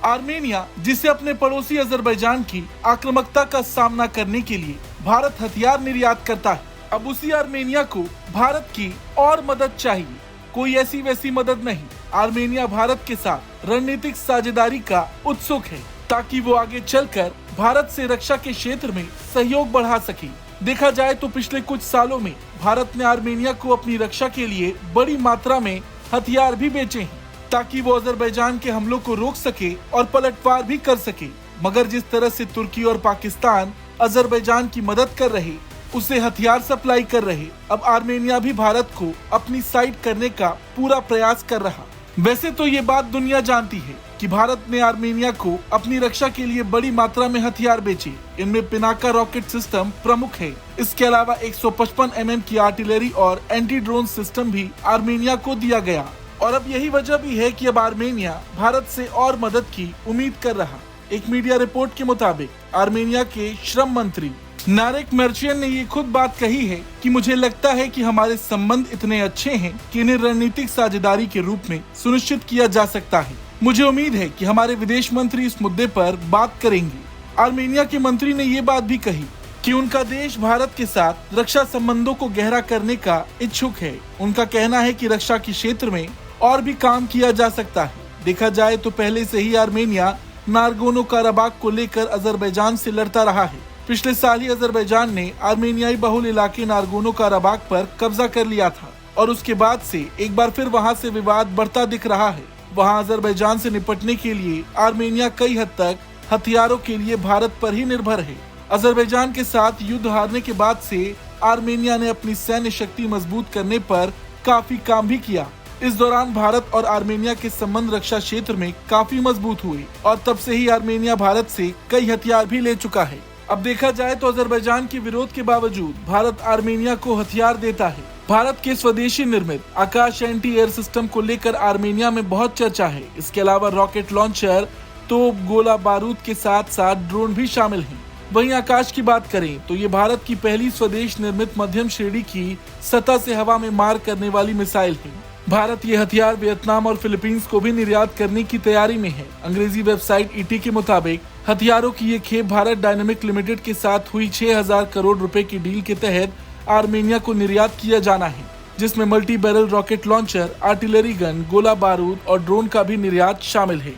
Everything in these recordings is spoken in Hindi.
आर्मेनिया, जिसे अपने पड़ोसी अजरबैजान की आक्रामकता का सामना करने के लिए भारत हथियार निर्यात करता है। अब उसी आर्मेनिया को भारत की और मदद चाहिए, कोई ऐसी वैसी मदद नहीं। आर्मेनिया भारत के साथ रणनीतिक साझेदारी का उत्सुक है ताकि वो आगे चलकर भारत से रक्षा के क्षेत्र में सहयोग बढ़ा सके। देखा जाए तो पिछले कुछ सालों में भारत ने आर्मेनिया को अपनी रक्षा के लिए बड़ी मात्रा में हथियार भी बेचे हैं ताकि वो अजरबैजान के हमलों को रोक सके और पलटवार भी कर सके। मगर जिस तरह से तुर्की और पाकिस्तान अजरबैजान की मदद कर रहे, उसे हथियार सप्लाई कर रहे, अब आर्मेनिया भी भारत को अपनी साइड करने का पूरा प्रयास कर रहा। वैसे तो ये बात दुनिया जानती है कि भारत ने आर्मेनिया को अपनी रक्षा के लिए बड़ी मात्रा में हथियार बेचे। इनमें पिनाका रॉकेट सिस्टम प्रमुख है। इसके अलावा 155 mm की आर्टिलरी और एंटी ड्रोन सिस्टम भी आर्मेनिया को दिया गया। और अब यही वजह भी है कि अब आर्मेनिया भारत से और मदद की उम्मीद कर रहा। एक मीडिया रिपोर्ट के मुताबिक आर्मेनिया के श्रम मंत्री नारेक मर्चियन ने ये खुद बात कही है कि मुझे लगता है कि हमारे संबंध इतने अच्छे हैं कि इन्हें रणनीतिक साझेदारी के रूप में सुनिश्चित किया जा सकता है। मुझे उम्मीद है कि हमारे विदेश मंत्री इस मुद्दे पर बात करेंगे। आर्मेनिया के मंत्री ने ये बात भी कही कि उनका देश भारत के साथ रक्षा संबंधों को गहरा करने का इच्छुक है। उनका कहना है कि रक्षा के क्षेत्र में और भी काम किया जा सकता है। देखा जाए तो पहले से ही आर्मेनिया नारगोनो काराबाग को लेकर अजरबैजान से लड़ता रहा है। पिछले साल ही अजरबैजान ने आर्मेनियाई बहुल इलाके नारगोनो काराबाग पर कब्जा कर लिया था और उसके बाद से एक बार फिर वहां से विवाद बढ़ता दिख रहा है। वहां अजरबैजान से निपटने के लिए आर्मेनिया कई हद तक हथियारों के लिए भारत पर ही निर्भर है। अजरबैजान के साथ युद्ध हारने के बाद से आर्मेनिया ने अपनी सैन्य शक्ति मजबूत करने पर काफी काम भी किया। इस दौरान भारत और आर्मेनिया के संबंध रक्षा क्षेत्र में काफी मजबूत हुए और तब से ही आर्मेनिया भारत से कई हथियार भी ले चुका है। अब देखा जाए तो अजरबैजान के विरोध के बावजूद भारत आर्मेनिया को हथियार देता है। भारत के स्वदेशी निर्मित आकाश एंटी एयर सिस्टम को लेकर आर्मेनिया में बहुत चर्चा है। इसके अलावा रॉकेट लॉन्चर, तोप, गोला बारूद के साथ साथ ड्रोन भी शामिल हैं। वहीं आकाश की बात करें तो ये भारत की पहली स्वदेश निर्मित मध्यम श्रेणी की सतह से हवा में मार करने वाली मिसाइल है। भारत ये हथियार वियतनाम और फिलीपींस को भी निर्यात करने की तैयारी में है। अंग्रेजी वेबसाइट ईटी के मुताबिक हथियारों की ये खेप भारत डायनेमिक लिमिटेड के साथ हुई 6000 करोड़ रुपए की डील के तहत आर्मेनिया को निर्यात किया जाना है, जिसमें multi barrel rocket launcher, artillery gun, गोला बारूद और ड्रोन का भी निर्यात शामिल है।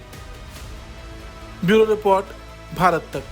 ब्यूरो रिपोर्ट, भारत तक।